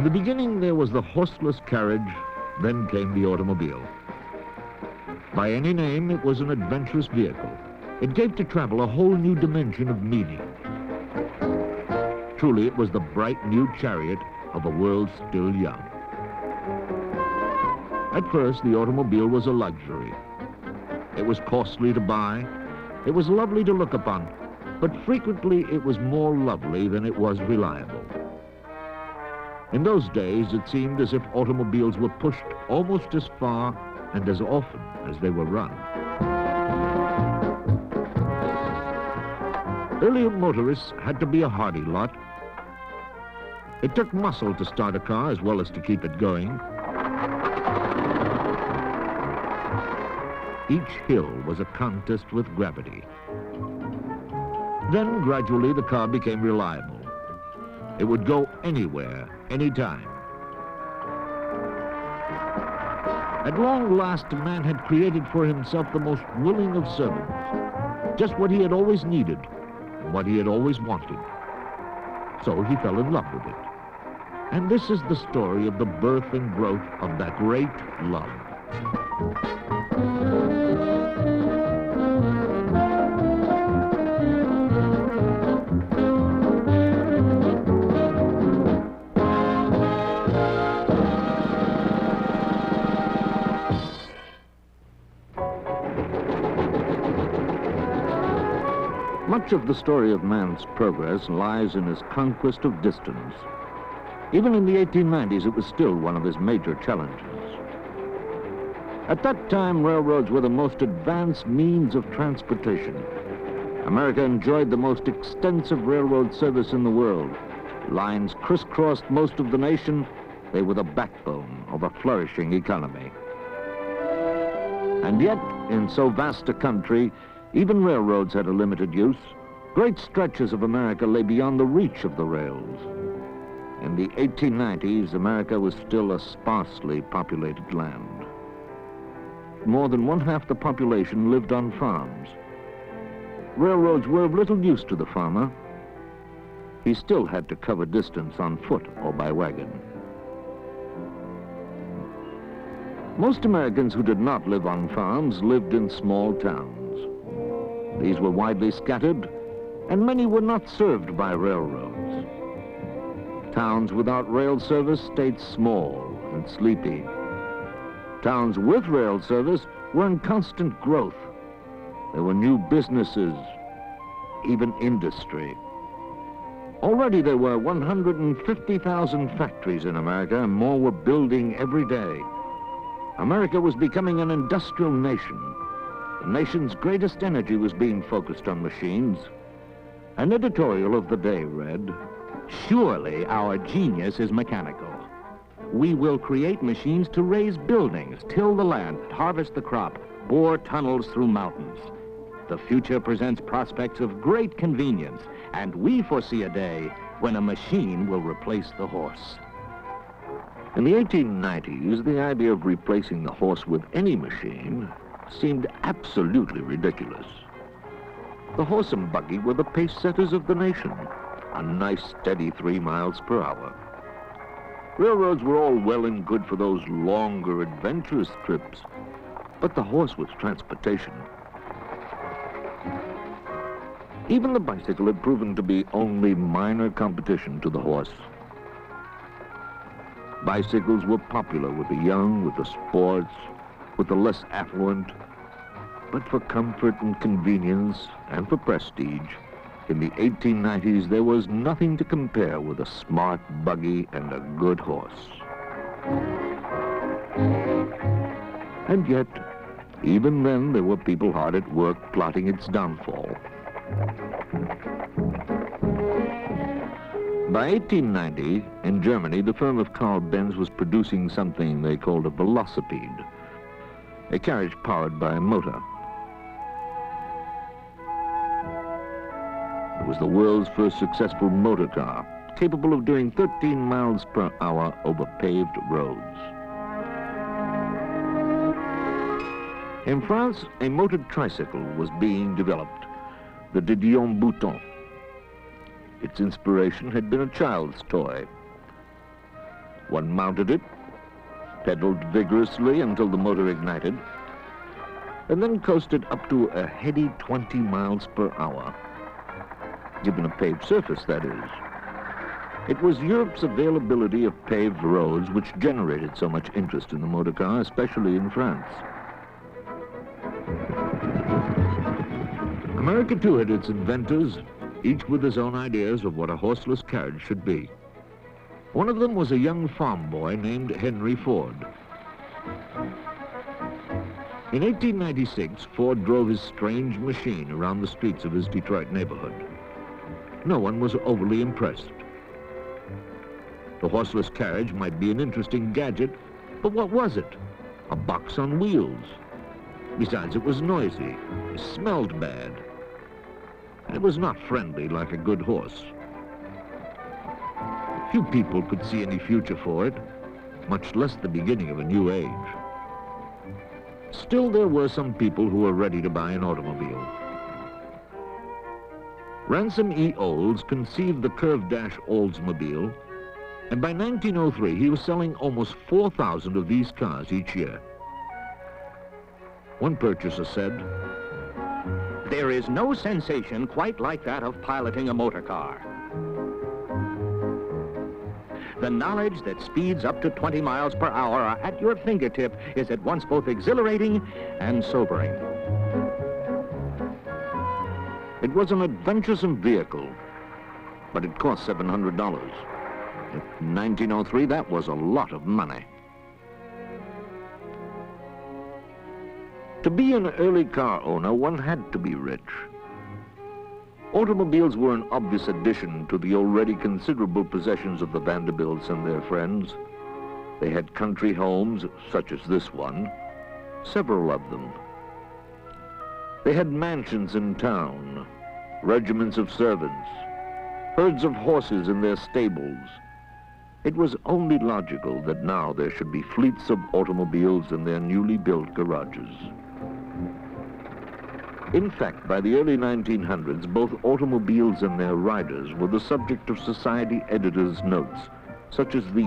the beginning, there was the horseless carriage, then came the automobile. By any name, it was an adventurous vehicle. It gave to travel a whole new dimension of meaning. Truly, it was the bright new chariot of a world still young. At first, the automobile was a luxury. It was costly to buy. It was lovely to look upon, but frequently it was more lovely than it was reliable. In those days, it seemed as if automobiles were pushed almost as far and as often as they were run. Earlier motorists had to be a hardy lot. It took muscle to start a car as well as to keep it going. Each hill was a contest with gravity. Then, gradually, the car became reliable. It would go anywhere, anytime. At long last, man had created for himself the most willing of servants, just what he had always needed and what he had always wanted. So he fell in love with it. And this is the story of the birth and growth of that great love. Much of the story of man's progress lies in his conquest of distance. Even in the 1890s, it was still one of his major challenges. At that time, railroads were the most advanced means of transportation. America enjoyed the most extensive railroad service in the world. Lines crisscrossed most of the nation. They were the backbone of a flourishing economy. And yet, in so vast a country, even railroads had a limited use. Great stretches of America lay beyond the reach of the rails. In the 1890s, America was still a sparsely populated land. More than one-half the population lived on farms. Railroads were of little use to the farmer. He still had to cover distance on foot or by wagon. Most Americans who did not live on farms lived in small towns. These were widely scattered, and many were not served by railroads. Towns without rail service stayed small and sleepy. Towns with rail service were in constant growth. There were new businesses, even industry. Already there were 150,000 factories in America, and more were building every day. America was becoming an industrial nation. The nation's greatest energy was being focused on machines. An editorial of the day read, "Surely our genius is mechanical. We will create machines to raise buildings, till the land, harvest the crop, bore tunnels through mountains. The future presents prospects of great convenience, and we foresee a day when a machine will replace the horse." In the 1890s, the idea of replacing the horse with any machine seemed absolutely ridiculous. The horse and buggy were the pace setters of the nation, a nice steady 3 miles per hour. Railroads were all well and good for those longer adventurous trips, but the horse was transportation. Even the bicycle had proven to be only minor competition to the horse. Bicycles were popular with the young, with the sports, with the less affluent. But for comfort and convenience and for prestige, in the 1890s there was nothing to compare with a smart buggy and a good horse. And yet, even then there were people hard at work plotting its downfall. By 1890, in Germany, the firm of Carl Benz was producing something they called a velocipede, a carriage powered by a motor. It was the world's first successful motor car, capable of doing 13 miles per hour over paved roads. In France, a motored tricycle was being developed, the Didion Bouton. Its inspiration had been a child's toy. One mounted it, pedaled vigorously until the motor ignited, and then coasted up to a heady 20 miles per hour. Given a paved surface, that is. It was Europe's availability of paved roads which generated so much interest in the motor car, especially in France. America, too, had its inventors, each with his own ideas of what a horseless carriage should be. One of them was a young farm boy named Henry Ford. In 1896, Ford drove his strange machine around the streets of his Detroit neighborhood. No one was overly impressed. The horseless carriage might be an interesting gadget, but what was it? A box on wheels. Besides, it was noisy, it smelled bad, and it was not friendly like a good horse. Few people could see any future for it, much less the beginning of a new age. Still, there were some people who were ready to buy an automobile. Ransom E. Olds conceived the curved-dash Oldsmobile, and by 1903 he was selling almost 4,000 of these cars each year. One purchaser said, "There is no sensation quite like that of piloting a motor car. The knowledge that speeds up to 20 miles per hour are at your fingertip is at once both exhilarating and sobering." It was an adventuresome vehicle, but it cost $700. In 1903, that was a lot of money. To be an early car owner, one had to be rich. Automobiles were an obvious addition to the already considerable possessions of the Vanderbilts and their friends. They had country homes, such as this one, several of them. They had mansions in town, regiments of servants, herds of horses in their stables. It was only logical that now there should be fleets of automobiles in their newly built garages. In fact, by the early 1900s, both automobiles and their riders were the subject of society editors' notes, such as these.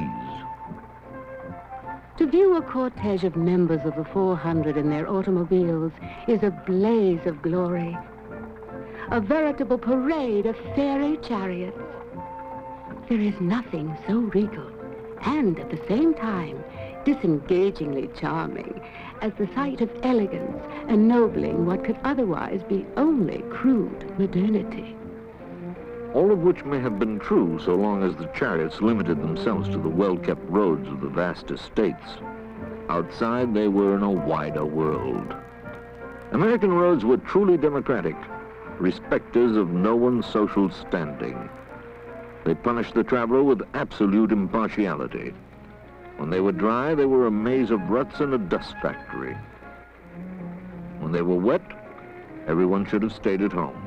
To view a cortege of members of the 400 in their automobiles is a blaze of glory, a veritable parade of fairy chariots. There is nothing so regal and, at the same time, disengagingly charming as the sight of elegance ennobling what could otherwise be only crude modernity. All of which may have been true so long as the chariots limited themselves to the well-kept roads of the vast estates. Outside, they were in a wider world. American roads were truly democratic, respecters of no one's social standing. They punished the traveler with absolute impartiality. When they were dry, they were a maze of ruts and a dust factory. When they were wet, everyone should have stayed at home.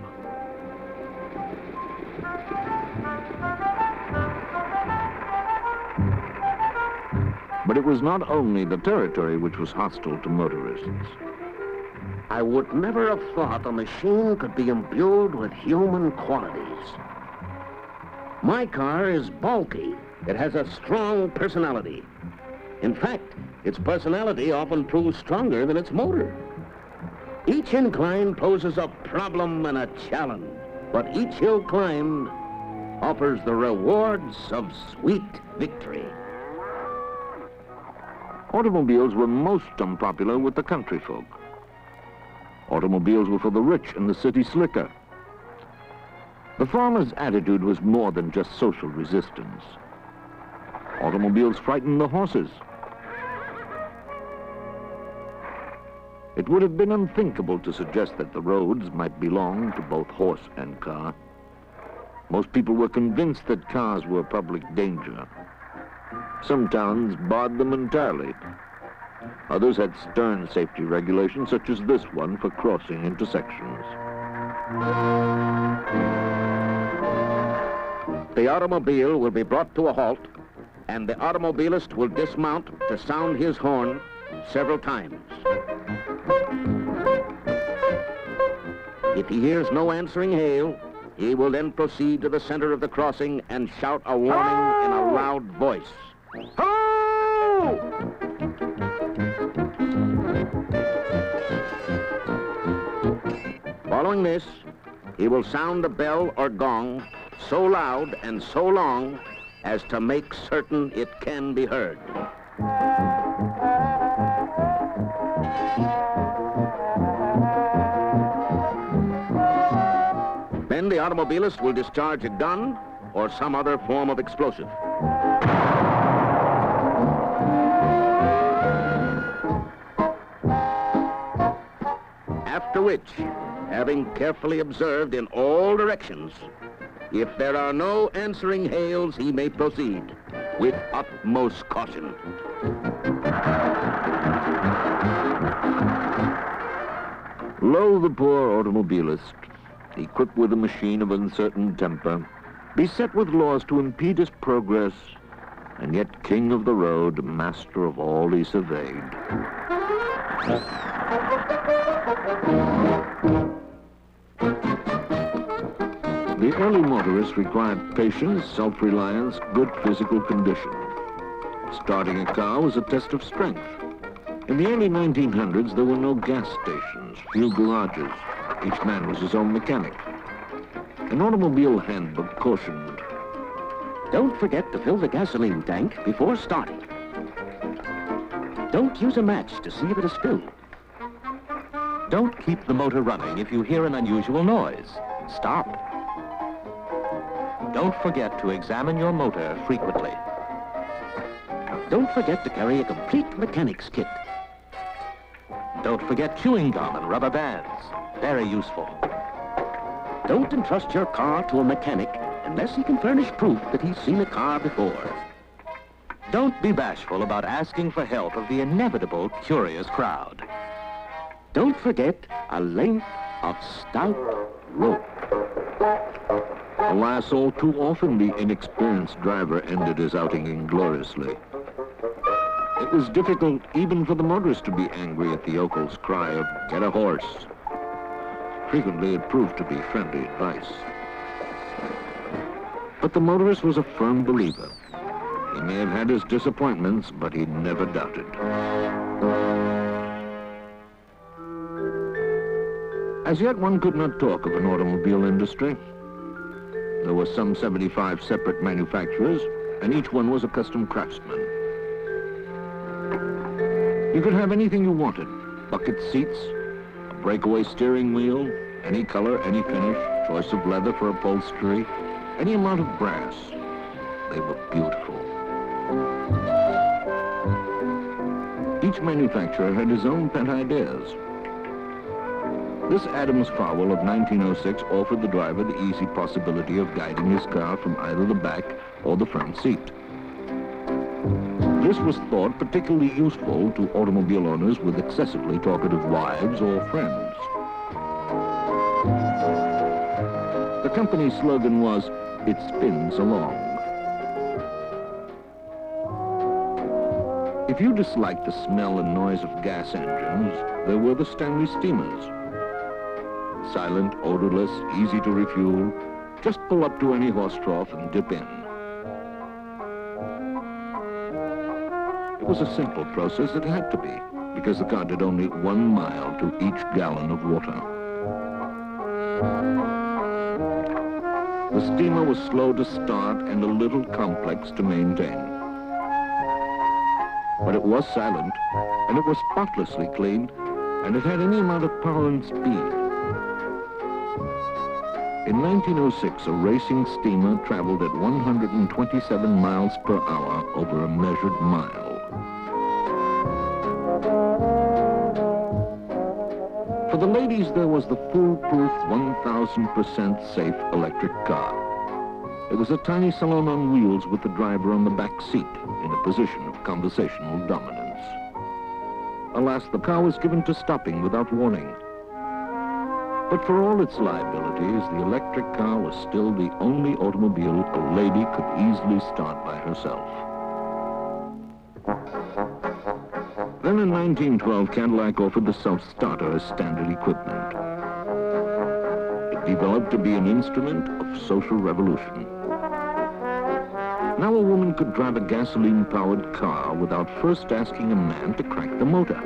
But it was not only the territory which was hostile to motorists. I would never have thought a machine could be imbued with human qualities. My car is bulky. It has a strong personality. In fact, its personality often proves stronger than its motor. Each incline poses a problem and a challenge, but each hill climbed offers the rewards of sweet victory. Automobiles were most unpopular with the country folk. Automobiles were for the rich and the city slicker. The farmer's attitude was more than just social resistance. Automobiles frightened the horses. It would have been unthinkable to suggest that the roads might belong to both horse and car. Most people were convinced that cars were a public danger. Some towns barred them entirely. Others had stern safety regulations, such as this one for crossing intersections. The automobile will be brought to a halt, and the automobilist will dismount to sound his horn several times. If he hears no answering hail, he will then proceed to the center of the crossing and shout a warning in a loud voice. Ho! Following this, he will sound the bell or gong so loud and so long as to make certain it can be heard. Then the automobilist will discharge a gun or some other form of explosive. After which, having carefully observed in all directions, if there are no answering hails, he may proceed with utmost caution. Lo, the poor automobilist, equipped with a machine of uncertain temper, beset with laws to impede his progress, and yet king of the road, master of all he surveyed. The early motorists required patience, self-reliance, good physical condition. Starting a car was a test of strength. In the early 1900s, there were no gas stations, few garages. Each man was his own mechanic. An automobile handbook cautioned, Don't forget to fill the gasoline tank before starting. Don't use a match to see if it is filled. Don't keep the motor running if you hear an unusual noise. Stop. Don't forget to examine your motor frequently. Don't forget to carry a complete mechanic's kit. Don't forget chewing gum and rubber bands. Very useful. Don't entrust your car to a mechanic unless he can furnish proof that he's seen a car before. Don't be bashful about asking for help of the inevitable curious crowd. Don't forget a length of stout rope. alas, all too often the inexperienced driver ended his outing ingloriously. It was difficult even for the motorist to be angry at the yokel's cry of, "Get a horse." Frequently it proved to be friendly advice. But the motorist was a firm believer. He may have had his disappointments, but he never doubted. As yet, one could not talk of an automobile industry. There were some 75 separate manufacturers, and each one was a custom craftsman. You could have anything you wanted: bucket seats, a breakaway steering wheel, any color, any finish, choice of leather for upholstery, any amount of brass. They were beautiful. Each manufacturer had his own pet ideas. This Adams Fowle of 1906 offered the driver the easy possibility of guiding his car from either the back or the front seat. This was thought particularly useful to automobile owners with excessively talkative wives or friends. The company's slogan was, "It spins along." If you disliked the smell and noise of gas engines, there were the Stanley steamers. Silent, odorless, easy to refuel. Just pull up to any horse trough and dip in. It was a simple process. It had to be, because the car did only 1 mile to each gallon of water. The steamer was slow to start and a little complex to maintain. But it was silent, and it was spotlessly clean, and it had any amount of power and speed. In 1906, a racing steamer traveled at 127 miles per hour over a measured mile. For the ladies, there was the foolproof 1,000% safe electric car. It was a tiny salon on wheels with the driver on the back seat in a position of conversational dominance. Alas, the car was given to stopping without warning. But for all its liabilities, the electric car was still the only automobile a lady could easily start by herself. Then in 1912, Cadillac offered the self-starter as standard equipment. It developed to be an instrument of social revolution. Now a woman could drive a gasoline-powered car without first asking a man to crank the motor.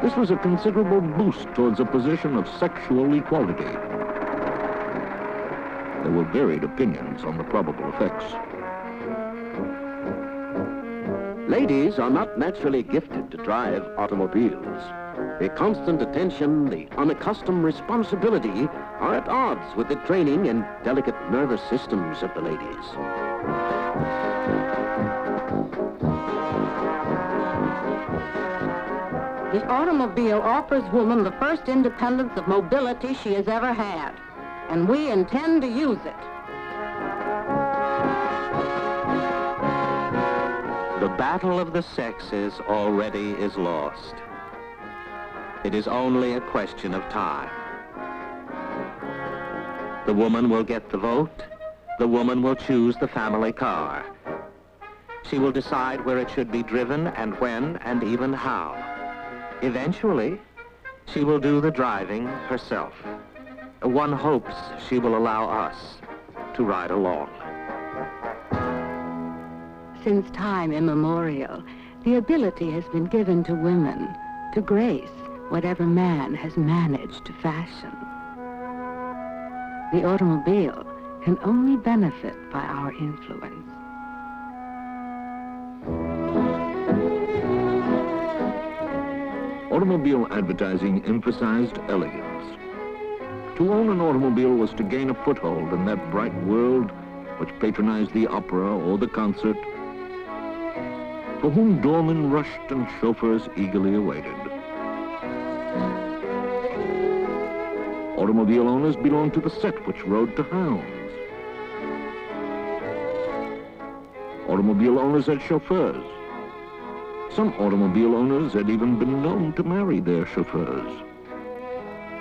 This was a considerable boost towards a position of sexual equality. There were varied opinions on the probable effects. Ladies are not naturally gifted to drive automobiles. The constant attention, the unaccustomed responsibility are at odds with the training and delicate nervous systems of the ladies. The automobile offers woman the first independence of mobility she has ever had, and we intend to use it. The battle of the sexes already is lost. It is only a question of time. The woman will get the vote. The woman will choose the family car. She will decide where it should be driven and when and even how. Eventually, she will do the driving herself. One hopes she will allow us to ride along. Since time immemorial, the ability has been given to women to grace whatever man has managed to fashion. The automobile can only benefit by our influence. Automobile advertising emphasized elegance. To own an automobile was to gain a foothold in that bright world which patronized the opera or the concert, for whom doormen rushed and chauffeurs eagerly awaited. Automobile owners belonged to the set which rode to hounds. Automobile owners had chauffeurs. Some automobile owners had even been known to marry their chauffeurs.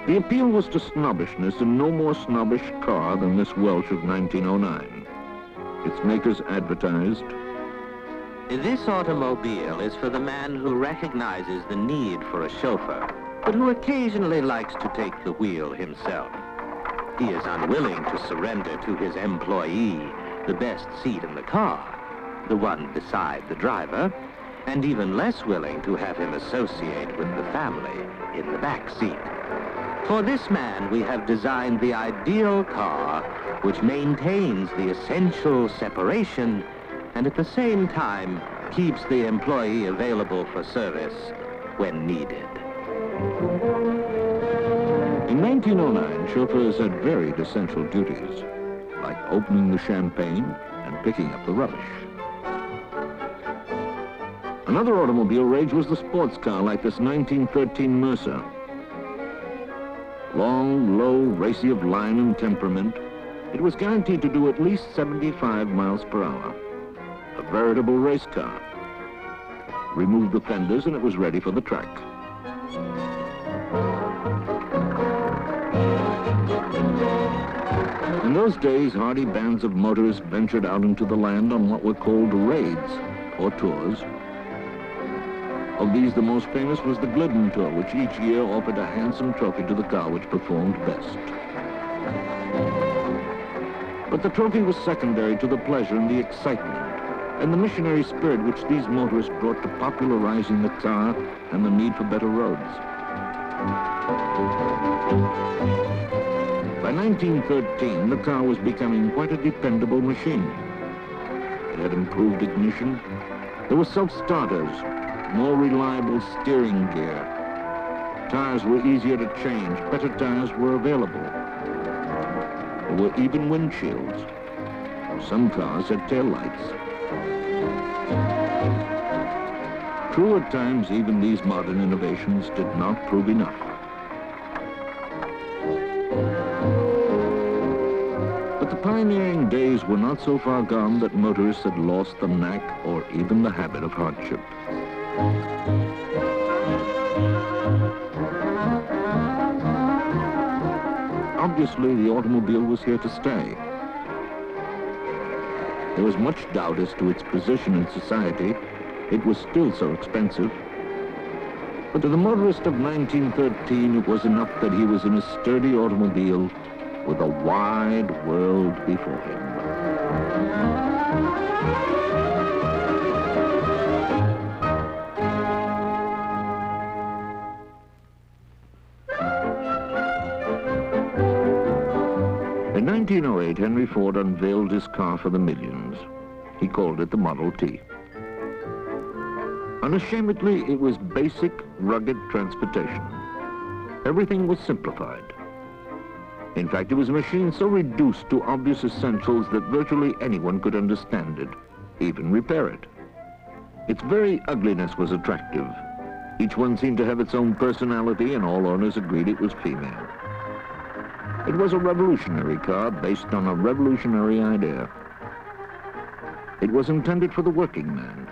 The appeal was to snobbishness, and no more snobbish car than this Welsh of 1909. Its makers advertised, "This automobile is for the man who recognizes the need for a chauffeur, but who occasionally likes to take the wheel himself. He is unwilling to surrender to his employee the best seat in the car, the one beside the driver, and even less willing to have him associate with the family in the back seat. For this man, we have designed the ideal car which maintains the essential separation and at the same time keeps the employee available for service when needed." In 1909, chauffeurs had varied essential duties, like opening the champagne and picking up the rubbish. Another automobile rage was the sports car, like this 1913 Mercer. Long, low, racy of line and temperament, it was guaranteed to do at least 75 miles per hour. A veritable race car. Remove the fenders and it was ready for the track. In those days, hardy bands of motorists ventured out into the land on what were called raids, or tours. Of these, the most famous was the Glidden Tour, which each year offered a handsome trophy to the car which performed best. But the trophy was secondary to the pleasure and the excitement, and the missionary spirit which these motorists brought to popularizing the car and the need for better roads. By 1913, the car was becoming quite a dependable machine. It had improved ignition. There were self-starters, more reliable steering gear. Tires were easier to change. Better tires were available. There were even windshields. Some cars had taillights. True, at times, even these modern innovations did not prove enough. But the pioneering days were not so far gone that motorists had lost the knack or even the habit of hardship. Obviously, the automobile was here to stay. There was much doubt as to its position in society. It was still so expensive. But to the motorist of 1913, it was enough that he was in a sturdy automobile with a wide world before him. In 1908, Henry Ford unveiled his car for the millions. He called it the Model T. Unashamedly, it was basic, rugged transportation. Everything was simplified. In fact, it was a machine so reduced to obvious essentials that virtually anyone could understand it, even repair it. Its very ugliness was attractive. Each one seemed to have its own personality, and all owners agreed it was female. It was a revolutionary car based on a revolutionary idea. It was intended for the working man.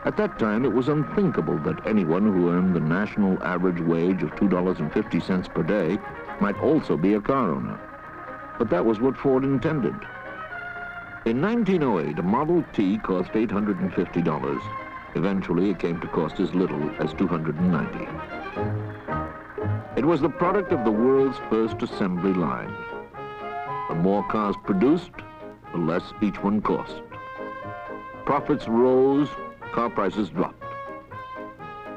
At that time, it was unthinkable that anyone who earned the national average wage of $2.50 per day might also be a car owner. But that was what Ford intended. In 1908, a Model T cost $850. Eventually, it came to cost as little as $290. It was the product of the world's first assembly line. The more cars produced, the less each one cost. Profits rose, car prices dropped.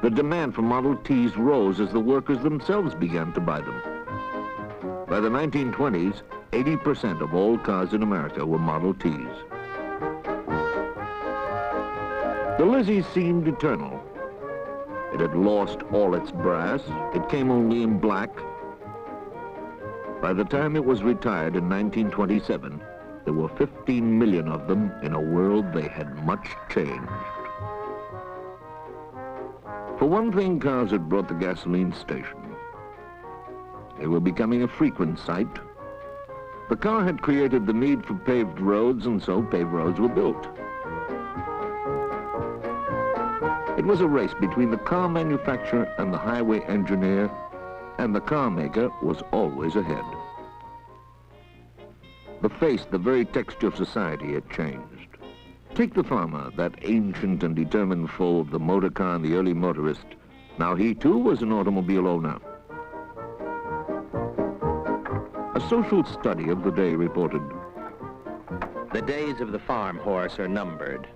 The demand for Model Ts rose as the workers themselves began to buy them. By the 1920s, 80% of all cars in America were Model Ts. The Lizzie seemed eternal. It had lost all its brass. It came only in black. By the time it was retired in 1927, there were 15 million of them in a world they had much changed. For one thing, cars had brought the gasoline station. They were becoming a frequent sight. The car had created the need for paved roads, and so paved roads were built. It was a race between the car manufacturer and the highway engineer, and the car maker was always ahead. The face, the very texture of society had changed. Take the farmer, that ancient and determined foe of the motor car and the early motorist. Now he too was an automobile owner. A social study of the day reported, The days of the farm horse are numbered.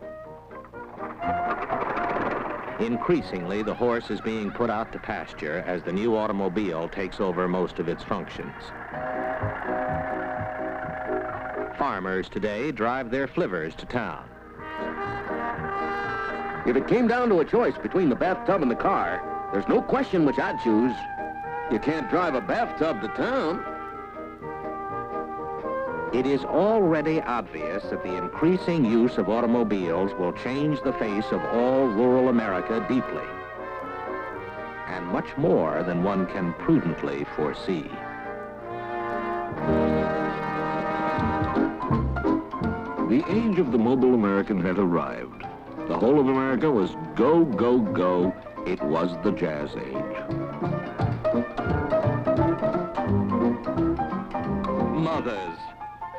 Increasingly, the horse is being put out to pasture as the new automobile takes over most of its functions. Farmers today drive their flivvers to town. If it came down to a choice between the bathtub and the car, there's no question which I'd choose. You can't drive a bathtub to town. It is already obvious that the increasing use of automobiles will change the face of all rural America deeply, and much more than one can prudently foresee. the age of the mobile American had arrived. The whole of America was go, go, go. It was the jazz age. Mothers,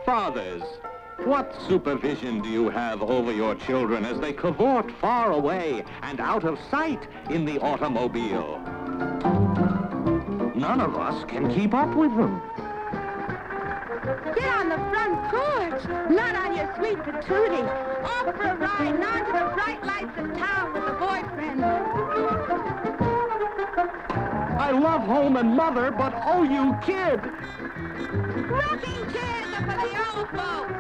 fathers, what supervision do you have over your children as they cavort far away and out of sight in the automobile? None of us can keep up with them. Get on the front porch, not on your sweet patootie. Off for a ride, not to the bright lights of town with a boyfriend. I love home and mother, but oh, you kid! Rocking chairs are for the old folks.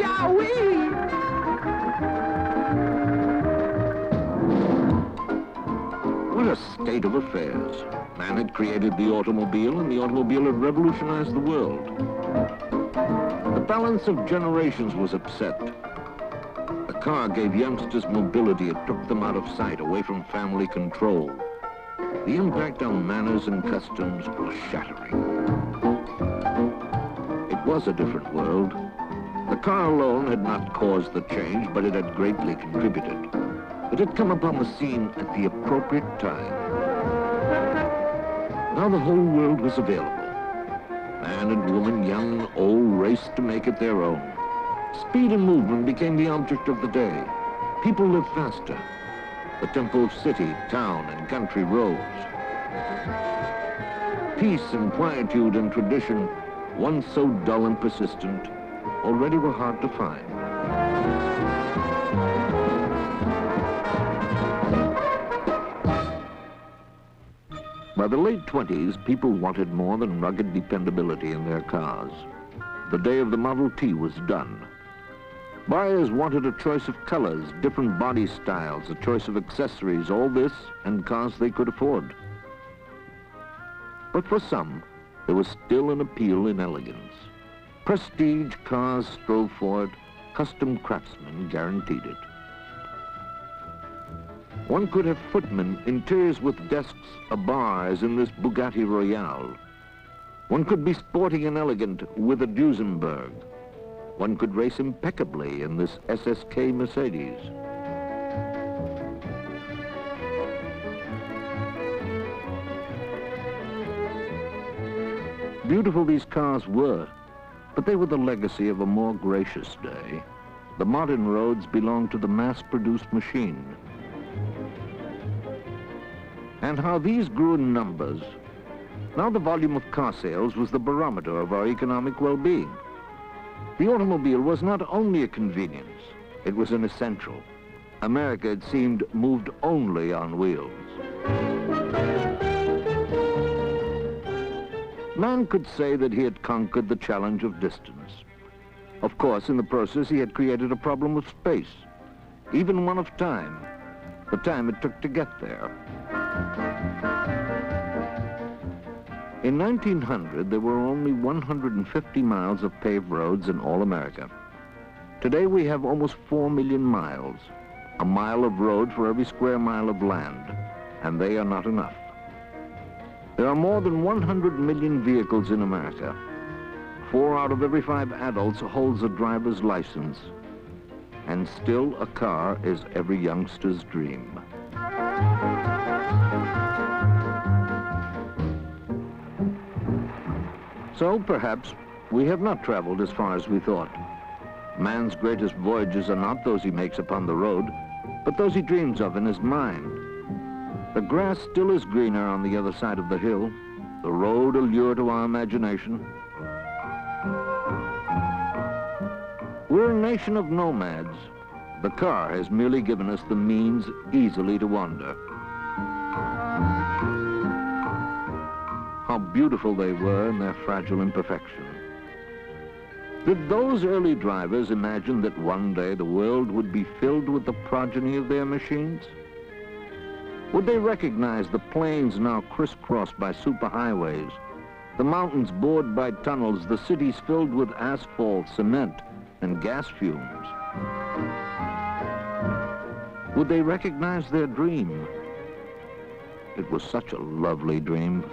Yowee! What a state of affairs. Man had created the automobile, and the automobile had revolutionized the world. The balance of generations was upset. The car gave youngsters mobility. It took them out of sight, away from family control. The impact on manners and customs was shattering. It was a different world. The car alone had not caused the change, but it had greatly contributed. It had come upon the scene at the appropriate time. Now the whole world was available. Man and woman, young, old, raced to make it their own. Speed and movement became the object of the day. People lived faster. The tempo of city, town, and country rose. Peace and quietude and tradition, once so dull and persistent, already were hard to find. By the late 20s, people wanted more than rugged dependability in their cars. The day of the Model T was done. Buyers wanted a choice of colors, different body styles, a choice of accessories, all this, and cars they could afford. But for some, there was still an appeal in elegance. Prestige cars strove for it, custom craftsmen guaranteed it. One could have footmen, interiors with desks, a bar, as in this Bugatti Royale. One could be sporting and elegant with a Duesenberg. One could race impeccably in this SSK Mercedes. Beautiful these cars were, but they were the legacy of a more gracious day. The modern roads belonged to the mass-produced machine. And how these grew in numbers. Now the volume of car sales was the barometer of our economic well-being. The automobile was not only a convenience, it was an essential. America, it seemed, moved only on wheels. Man could say that he had conquered the challenge of distance. Of course, in the process, he had created a problem of space, even one of time, the time it took to get there. In 1900, there were only 150 miles of paved roads in all America. Today, we have almost 4 million miles, a mile of road for every square mile of land, and they are not enough. There are more than 100 million vehicles in America. 4 out of every 5 adults holds a driver's license, and still a car is every youngster's dream. So perhaps we have not traveled as far as we thought. Man's greatest voyages are not those he makes upon the road, but those he dreams of in his mind. The grass still is greener on the other side of the hill, the road a lure to our imagination. We're a nation of nomads. The car has merely given us the means easily to wander. How beautiful they were in their fragile imperfection. Did those early drivers imagine that one day the world would be filled with the progeny of their machines? Would they recognize the plains now crisscrossed by superhighways, the mountains bored by tunnels, the cities filled with asphalt, cement, and gas fumes? Would they recognize their dream? It was such a lovely dream.